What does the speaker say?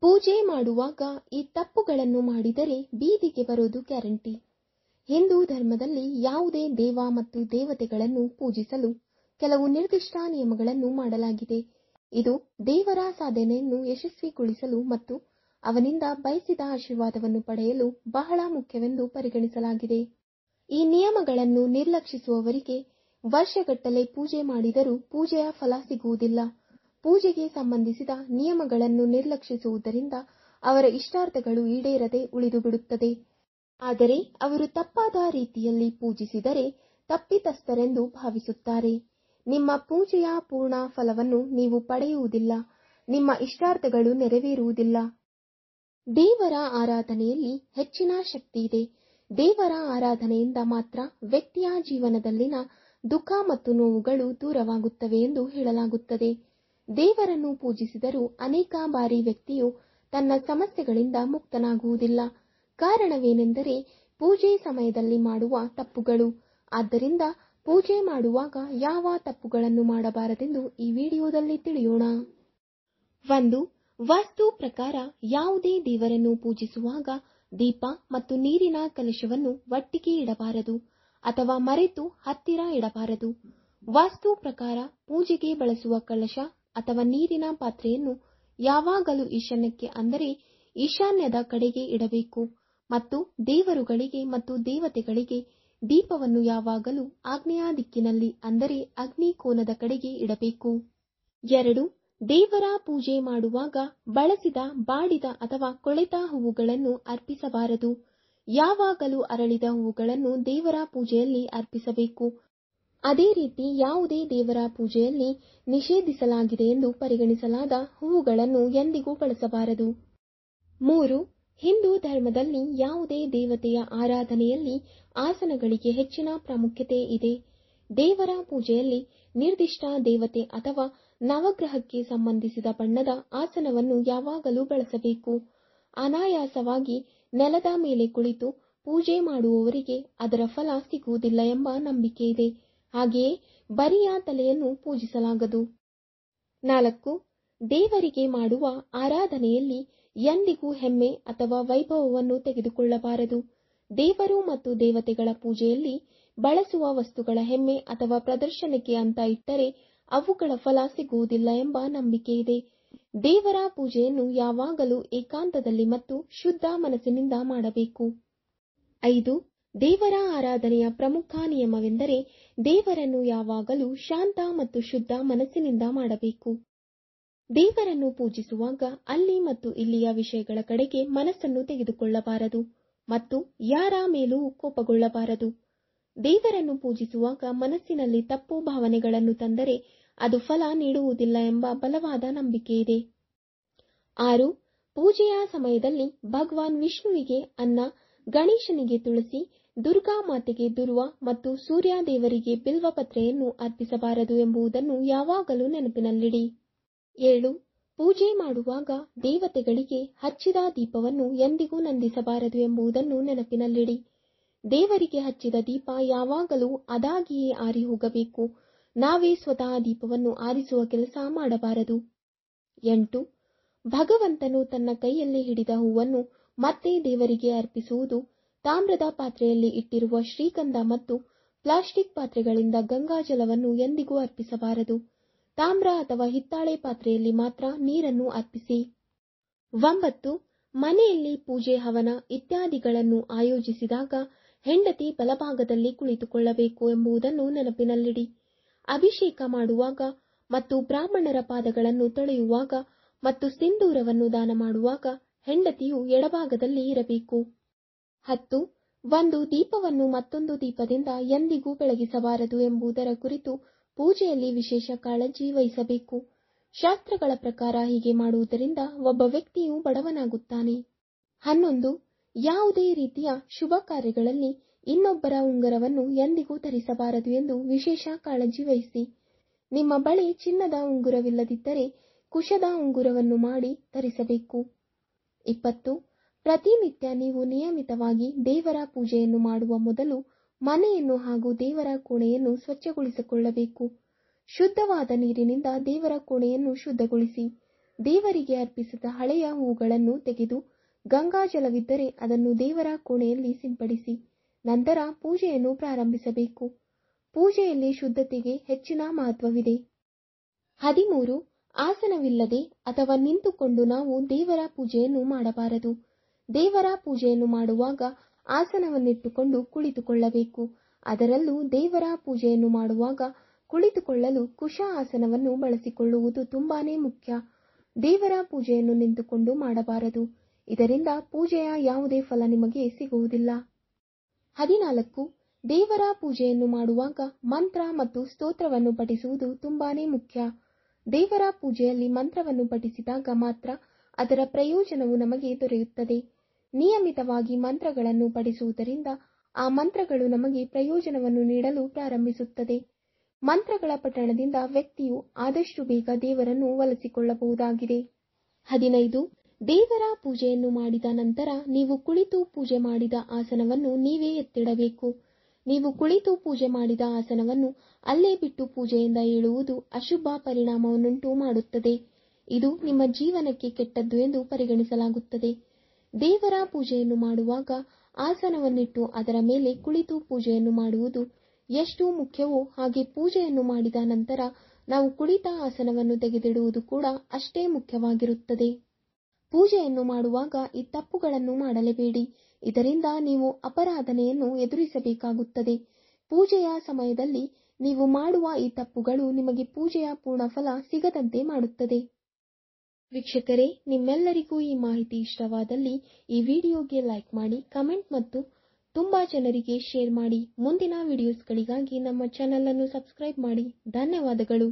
ಪೂಜೆ ಮಾಡುವಾಗ ಈ ತಪ್ಪುಗಳನ್ನು ಮಾಡಿದರೆ ಬೀದಿಗೆ ಬರೋದು ಗ್ಯಾರಂಟಿ. ಹಿಂದೂ ಧರ್ಮದಲ್ಲಿ ಯಾವುದೇ ದೇವ ಮತ್ತು ದೇವತೆಗಳನ್ನು ಪೂಜಿಸಲು ಕೆಲವು ನಿರ್ದಿಷ್ಟ ನಿಯಮಗಳನ್ನು ಮಾಡಲಾಗಿದೆ. ಇದು ದೇವರ ಸಾಧನೆಯನ್ನು ಯಶಸ್ವಿಗೊಳಿಸಲು ಮತ್ತು ಅವನಿಂದ ಬಯಸಿದ ಆಶೀರ್ವಾದವನ್ನು ಪಡೆಯಲು ಬಹಳ ಮುಖ್ಯವೆಂದು ಪರಿಗಣಿಸಲಾಗಿದೆ. ಈ ನಿಯಮಗಳನ್ನು ನಿರ್ಲಕ್ಷಿಸುವವರಿಗೆ ವರ್ಷಗಟ್ಟಲೆ ಪೂಜೆ ಮಾಡಿದರೂ ಪೂಜೆಯ ಫಲ ಸಿಗುವುದಿಲ್ಲ. ಪೂಜೆಗೆ ಸಂಬಂಧಿಸಿದ ನಿಯಮಗಳನ್ನು ನಿರ್ಲಕ್ಷಿಸುವುದರಿಂದ ಅವರ ಇಷ್ಟಾರ್ಥಗಳು ಈಡೇರದೆ ಉಳಿದುಬಿಡುತ್ತದೆ. ಆದರೆ ಅವರು ತಪ್ಪಾದ ರೀತಿಯಲ್ಲಿ ಪೂಜಿಸಿದರೆ ತಪ್ಪಿತಸ್ಥರೆಂದು ಭಾವಿಸುತ್ತಾರೆ. ನಿಮ್ಮ ಪೂಜೆಯ ಪೂರ್ಣ ಫಲವನ್ನು ನೀವು ಪಡೆಯುವುದಿಲ್ಲ, ನಿಮ್ಮ ಇಷ್ಟಾರ್ಥಗಳು ನೆರವೇರುವುದಿಲ್ಲ. ದೇವರ ಆರಾಧನೆಯಲ್ಲಿ ಹೆಚ್ಚಿನ ಶಕ್ತಿಯಿದೆ. ದೇವರ ಆರಾಧನೆಯಿಂದ ಮಾತ್ರ ವ್ಯಕ್ತಿಯ ಜೀವನದಲ್ಲಿನ ದುಃಖ ಮತ್ತು ನೋವುಗಳು ದೂರವಾಗುತ್ತವೆ ಎಂದು ಹೇಳಲಾಗುತ್ತದೆ. ದೇವರನ್ನು ಪೂಜಿಸಿದರೂ ಅನೇಕ ಬಾರಿ ವ್ಯಕ್ತಿಯು ತನ್ನ ಸಮಸ್ಯೆಗಳಿಂದ ಮುಕ್ತನಾಗುವುದಿಲ್ಲ. ಕಾರಣವೇನೆಂದರೆ ಪೂಜೆ ಸಮಯದಲ್ಲಿ ಮಾಡುವ ತಪ್ಪುಗಳು. ಆದ್ದರಿಂದ ಪೂಜೆ ಮಾಡುವಾಗ ಯಾವ ತಪ್ಪುಗಳನ್ನು ಮಾಡಬಾರದೆಂದು ಈ ವಿಡಿಯೋದಲ್ಲಿ ತಿಳಿಯೋಣ. 1. ವಾಸ್ತು ಪ್ರಕಾರ ಯಾವುದೇ ದೇವರನ್ನು ಪೂಜಿಸುವಾಗ ದೀಪ ಮತ್ತು ನೀರಿನ ಕಲಶವನ್ನು ಒಟ್ಟಿಗೆ ಇಡಬಾರದು ಅಥವಾ ಮರೆತು ಹತ್ತಿರ ಇಡಬಾರದು. ವಾಸ್ತು ಪ್ರಕಾರ ಪೂಜೆಗೆ ಬಳಸುವ ಕಲಶ ಅಥವಾ ನೀರಿನ ಪಾತ್ರೆಯನ್ನು ಯಾವಾಗಲೂ ಈಶಾನ್ಯಕ್ಕೆ ಅಂದರೆ ಈಶಾನ್ಯದ ಕಡೆಗೆ ಇಡಬೇಕು ಮತ್ತು ದೇವರುಗಳಿಗೆ ಮತ್ತು ದೇವತೆಗಳಿಗೆ ದೀಪವನ್ನು ಯಾವಾಗಲೂ ಆಗ್ನೇಯ ದಿಕ್ಕಿನಲ್ಲಿ ಅಂದರೆ ಅಗ್ನಿ ಕೋನದ ಕಡೆಗೆ ಇಡಬೇಕು. 2. ದೇವರ ಪೂಜೆ ಮಾಡುವಾಗ ಬಳಸಿದ ಬಾಡಿದ ಅಥವಾ ಕೊಳೆತ ಹೂವುಗಳನ್ನು ಅರ್ಪಿಸಬಾರದು. ಯಾವಾಗಲೂ ಅರಳಿದ ಹೂವುಗಳನ್ನು ದೇವರ ಪೂಜೆಯಲ್ಲಿ ಅರ್ಪಿಸಬೇಕು. ಅದೇ ರೀತಿ ಯಾವುದೇ ದೇವರ ಪೂಜೆಯಲ್ಲಿ ನಿಷೇಧಿಸಲಾಗಿದೆ ಎಂದು ಪರಿಗಣಿಸಲಾದ ಹೂವುಗಳನ್ನು ಎಂದಿಗೂ ಬಳಸಬಾರದು. 3. ಹಿಂದೂ ಧರ್ಮದಲ್ಲಿ ಯಾವುದೇ ದೇವತೆಯ ಆರಾಧನೆಯಲ್ಲಿ ಆಸನಗಳಿಗೆ ಹೆಚ್ಚಿನ ಪ್ರಾಮುಖ್ಯತೆ ಇದೆ. ದೇವರ ಪೂಜೆಯಲ್ಲಿ ನಿರ್ದಿಷ್ಟ ದೇವತೆ ಅಥವಾ ನವಗ್ರಹಕ್ಕೆ ಸಂಬಂಧಿಸಿದ ಬಣ್ಣದ ಆಸನವನ್ನು ಯಾವಾಗಲೂ ಬಳಸಬೇಕು. ಅನಾಯಾಸವಾಗಿ ನೆಲದ ಮೇಲೆ ಕುಳಿತು ಪೂಜೆ ಮಾಡುವವರಿಗೆ ಅದರ ಫಲ ಸಿಗುವುದಿಲ್ಲ ಎಂಬ ನಂಬಿಕೆ ಇದೆ. ಹಾಗೆಯೇ ಬರಿಯ ತಲೆಯನ್ನು ಪೂಜಿಸಲಾಗದು. 4. ದೇವರಿಗೆ ಮಾಡುವ ಆರಾಧನೆಯಲ್ಲಿ ಎಂದಿಗೂ ಹೆಮ್ಮೆ ಅಥವಾ ವೈಭವವನ್ನು ತೆಗೆದುಕೊಳ್ಳಬಾರದು. ದೇವರು ಮತ್ತು ದೇವತೆಗಳ ಪೂಜೆಯಲ್ಲಿ ಬಳಸುವ ವಸ್ತುಗಳ ಹೆಮ್ಮೆ ಅಥವಾ ಪ್ರದರ್ಶನಕ್ಕೆ ಅಂತ ಇಟ್ಟರೆ ಅವುಗಳ ಫಲ ಸಿಗುವುದಿಲ್ಲ ಎಂಬ ನಂಬಿಕೆ ಇದೆ. ದೇವರ ಪೂಜೆಯನ್ನು ಯಾವಾಗಲೂ ಏಕಾಂತದಲ್ಲಿ ಮತ್ತು ಶುದ್ಧ ಮನಸ್ಸಿನಿಂದ ಮಾಡಬೇಕು. 5. ದೇವರ ಆರಾಧನೆಯ ಪ್ರಮುಖ ನಿಯಮವೆಂದರೆ ದೇವರನ್ನು ಯಾವಾಗಲೂ ಶಾಂತ ಮತ್ತು ಶುದ್ಧ ಮನಸ್ಸಿನಿಂದ ಮಾಡಬೇಕು. ದೇವರನ್ನು ಪೂಜಿಸುವಾಗ ಅಲ್ಲಿ ಮತ್ತು ಇಲ್ಲಿಯ ವಿಷಯಗಳ ಕಡೆಗೆ ಮನಸ್ಸನ್ನು ತೆಗೆದುಕೊಳ್ಳಬಾರದು ಮತ್ತು ಯಾರ ಮೇಲೂ ಕೋಪಗೊಳ್ಳಬಾರದು. ದೇವರನ್ನು ಪೂಜಿಸುವಾಗ ಮನಸ್ಸಿನಲ್ಲಿ ತಪ್ಪು ಭಾವನೆಗಳನ್ನು ತಂದರೆ ಅದು ಫಲ ನೀಡುವುದಿಲ್ಲ ಎಂಬ ಬಲವಾದ ನಂಬಿಕೆ ಇದೆ. 6. ಪೂಜೆಯ ಸಮಯದಲ್ಲಿ ಭಗವಾನ್ ವಿಷ್ಣುವಿಗೆ ಅನ್ನ, ಗಣೇಶನಿಗೆ ತುಳಸಿ, ದುರ್ಗಾ ಮಾತೆಗೆ ದುರ್ವ ಮತ್ತು ಸೂರ್ಯ ದೇವರಿಗೆ ಬಿಲ್ವಪತ್ರೆಯನ್ನು ಅರ್ಪಿಸಬಾರದು ಎಂಬುದನ್ನು ಯಾವಾಗಲೂ ನೆನಪಿನಲ್ಲಿಡಿ. 7. ಪೂಜೆ ಮಾಡುವಾಗ ದೇವತೆಗಳಿಗೆ ಹಚ್ಚಿದ ದೀಪವನ್ನು ಎಂದಿಗೂ ನಂದಿಸಬಾರದು ಎಂಬುದನ್ನು ನೆನಪಿನಲ್ಲಿಡಿ. ದೇವರಿಗೆ ಹಚ್ಚಿದ ದೀಪ ಯಾವಾಗಲೂ ಅದಾಗಿಯೇ ಆರಿ ಹೋಗಬೇಕು. ನಾವೇ ಸ್ವತಃ ದೀಪವನ್ನು ಆರಿಸುವ ಕೆಲಸ ಮಾಡಬಾರದು. 8. ಭಗವಂತನು ತನ್ನ ಕೈಯಲ್ಲಿ ಹಿಡಿದ ಹೂವನ್ನು ಮತ್ತೆ ದೇವರಿಗೆ ಅರ್ಪಿಸುವುದು. ತಾಮ್ರದ ಪಾತ್ರೆಯಲ್ಲಿ ಇಟ್ಟಿರುವ ಶ್ರೀಗಂಧ ಮತ್ತು ಪ್ಲಾಸ್ಟಿಕ್ ಪಾತ್ರೆಗಳಿಂದ ಗಂಗಾಜಲವನ್ನು ಎಂದಿಗೂ ಅರ್ಪಿಸಬಾರದು. ತಾಮ್ರ ಅಥವಾ ಹಿತ್ತಾಳೆ ಪಾತ್ರೆಯಲ್ಲಿ ಮಾತ್ರ ನೀರನ್ನು ಅರ್ಪಿಸಿ. 9. ಮನೆಯಲ್ಲಿ ಪೂಜೆ, ಹವನ ಇತ್ಯಾದಿಗಳನ್ನು ಆಯೋಜಿಸಿದಾಗ ಹೆಂಡತಿ ಬಲಭಾಗದಲ್ಲಿ ಕುಳಿತುಕೊಳ್ಳಬೇಕು ಎಂಬುದನ್ನು ನೆನಪಿನಲ್ಲಿಡಿ. ಅಭಿಷೇಕ ಮಾಡುವಾಗ ಮತ್ತು ಬ್ರಾಹ್ಮಣರ ಪಾದಗಳನ್ನು ತೊಳೆಯುವಾಗ ಮತ್ತು ಸಿಂಧೂರವನ್ನು ದಾನ ಮಾಡುವಾಗ ಹೆಂಡತಿಯು ಎಡಭಾಗದಲ್ಲಿ ಇರಬೇಕು. 10. ಒಂದು ದೀಪವನ್ನು ಮತ್ತೊಂದು ದೀಪದಿಂದ ಎಂದಿಗೂ ಬೆಳಗಿಸಬಾರದು ಎಂಬುದರ ಕುರಿತು ಪೂಜೆಯಲ್ಲಿ ವಿಶೇಷ ಕಾಳಜಿ ವಹಿಸಬೇಕು. ಶಾಸ್ತ್ರಗಳ ಪ್ರಕಾರ ಹೀಗೆ ಮಾಡುವುದರಿಂದ ಒಬ್ಬ ವ್ಯಕ್ತಿಯು ಬಡವನಾಗುತ್ತಾನೆ. 11. ಯಾವುದೇ ರೀತಿಯ ಶುಭ ಕಾರ್ಯಗಳಲ್ಲಿ ಇನ್ನೊಬ್ಬರ ಉಂಗುರವನ್ನು ಎಂದಿಗೂ ಧರಿಸಬಾರದು ಎಂದು ವಿಶೇಷ ಕಾಳಜಿ ವಹಿಸಿ. ನಿಮ್ಮ ಬಳಿ ಚಿನ್ನದ ಉಂಗುರವಿಲ್ಲದಿದ್ದರೆ ಕುಶದ ಉಂಗುರವನ್ನು ಮಾಡಿ ಧರಿಸಬೇಕು. 20. ಪ್ರತಿನಿತ್ಯ ನೀವು ನಿಯಮಿತವಾಗಿ ದೇವರ ಪೂಜೆಯನ್ನು ಮಾಡುವ ಮೊದಲು ಮನೆಯನ್ನು ಹಾಗೂ ದೇವರ ಕೋಣೆಯನ್ನು ಸ್ವಚ್ಛಗೊಳಿಸಿಕೊಳ್ಳಬೇಕು. ಶುದ್ಧವಾದ ನೀರಿನಿಂದ ದೇವರ ಕೋಣೆಯನ್ನು ಶುದ್ಧಗೊಳಿಸಿ. ದೇವರಿಗೆ ಅರ್ಪಿಸಿದ ಹಳೆಯ ಹೂಗಳನ್ನು ತೆಗೆದು ಗಂಗಾಜಲವಿದ್ದರೆ ಅದನ್ನು ದೇವರ ಕೋಣೆಯಲ್ಲಿ ಸಿಂಪಡಿಸಿ ನಂತರ ಪೂಜೆಯನ್ನು ಪ್ರಾರಂಭಿಸಬೇಕು. ಪೂಜೆಯಲ್ಲಿ ಶುದ್ಧತೆಗೆ ಹೆಚ್ಚಿನ ಮಹತ್ವವಿದೆ. 13. ಆಸನವಿಲ್ಲದೆ ಅಥವಾ ನಿಂತುಕೊಂಡು ನಾವು ದೇವರ ಪೂಜೆಯನ್ನು ಮಾಡಬಾರದು. ದೇವರ ಪೂಜೆಯನ್ನು ಮಾಡುವಾಗ ಆಸನವನ್ನಿಟ್ಟುಕೊಂಡು ಕುಳಿತುಕೊಳ್ಳಬೇಕು. ಅದರಲ್ಲೂ ದೇವರ ಪೂಜೆಯನ್ನು ಮಾಡುವಾಗ ಕುಳಿತುಕೊಳ್ಳಲು ಕುಶ ಆಸನವನ್ನು ಬಳಸಿಕೊಳ್ಳುವುದು ತುಂಬಾನೇ ಮುಖ್ಯ. ದೇವರ ಪೂಜೆಯನ್ನು ನಿಂತುಕೊಂಡು ಮಾಡಬಾರದು. ಇದರಿಂದ ಪೂಜೆಯ ಯಾವುದೇ ಫಲ ನಿಮಗೆ ಸಿಗುವುದಿಲ್ಲ. 14. ದೇವರ ಪೂಜೆಯನ್ನು ಮಾಡುವಾಗ ಮಂತ್ರ ಮತ್ತು ಸ್ತೋತ್ರವನ್ನು ಪಠಿಸುವುದು ತುಂಬಾನೇ ಮುಖ್ಯ. ದೇವರ ಪೂಜೆಯಲ್ಲಿ ಮಂತ್ರವನ್ನು ಪಠಿಸಿದಾಗ ಮಾತ್ರ ಅದರ ಪ್ರಯೋಜನವು ನಮಗೆ ದೊರೆಯುತ್ತದೆ. ನಿಯಮಿತವಾಗಿ ಮಂತ್ರಗಳನ್ನು ಪಠಿಸುವುದರಿಂದ ಆ ಮಂತ್ರಗಳು ನಮಗೆ ಪ್ರಯೋಜನವನ್ನು ನೀಡಲು ಪ್ರಾರಂಭಿಸುತ್ತದೆ. ಮಂತ್ರಗಳ ಪಠಣದಿಂದ ವ್ಯಕ್ತಿಯು ಆದಷ್ಟು ಬೇಗ ದೇವರನ್ನು ಒಲಿಸಿಕೊಳ್ಳಬಹುದಾಗಿದೆ. 15. ದೇವರ ಪೂಜೆಯನ್ನು ಮಾಡಿದ ನಂತರ ನೀವು ಕುಳಿತು ಪೂಜೆ ಮಾಡಿದ ಆಸನವನ್ನು ನೀವೇ ಎತ್ತಿಡಬೇಕು. ನೀವು ಕುಳಿತು ಪೂಜೆ ಮಾಡಿದ ಆಸನವನ್ನು ಅಲ್ಲೇ ಬಿಟ್ಟು ಪೂಜೆಯಿಂದ ಏಳುವುದು ಅಶುಭ ಪರಿಣಾಮವನ್ನುಂಟು ಮಾಡುತ್ತದೆ. ಇದು ನಿಮ್ಮ ಜೀವನಕ್ಕೆ ಕೆಟ್ಟದ್ದು ಎಂದು ಪರಿಗಣಿಸಲಾಗುತ್ತದೆ. ದೇವರ ಪೂಜೆಯನ್ನು ಮಾಡುವಾಗ ಆಸನವನ್ನಿಟ್ಟು ಅದರ ಮೇಲೆ ಕುಳಿತು ಪೂಜೆಯನ್ನು ಮಾಡುವುದು ಎಷ್ಟು ಮುಖ್ಯವೋ ಹಾಗೆ ಪೂಜೆಯನ್ನು ಮಾಡಿದ ನಂತರ ನಾವು ಕುಳಿತ ಆಸನವನ್ನು ತೆಗೆದಿಡುವುದು ಕೂಡ ಅಷ್ಟೇ ಮುಖ್ಯವಾಗಿರುತ್ತದೆ. ಪೂಜೆಯನ್ನು ಮಾಡುವಾಗ ಈ ತಪ್ಪುಗಳನ್ನು ಮಾಡಲೇಬೇಡಿ. ಇದರಿಂದ ನೀವು ಅಪರಾಧನೆಯನ್ನು ಎದುರಿಸಬೇಕಾಗುತ್ತದೆ. ಪೂಜೆಯ ಸಮಯದಲ್ಲಿ ನೀವು ಮಾಡುವ ಈ ತಪ್ಪುಗಳು ನಿಮಗೆ ಪೂಜೆಯ ಪೂರ್ಣ ಫಲ ಸಿಗದಂತೆ ಮಾಡುತ್ತದೆ. ವೀಕ್ಷಕರೇ, ನಿಮ್ಮೆಲ್ಲರಿಗೂ ಈ ಮಾಹಿತಿ ಇಷ್ಟವಾದಲ್ಲಿ ಈ ವಿಡಿಯೋಗೆ ಲೈಕ್ ಮಾಡಿ, ಕಮೆಂಟ್ ಮತ್ತು ತುಂಬಾ ಜನರಿಗೆ ಶೇರ್ ಮಾಡಿ. ಮುಂದಿನ ವಿಡಿಯೋಸ್ಗಳಿಗಾಗಿ ನಮ್ಮ ಚಾನೆಲ್ ಅನ್ನು ಸಬ್ಸ್ಕ್ರೈಬ್ ಮಾಡಿ. ಧನ್ಯವಾದಗಳು.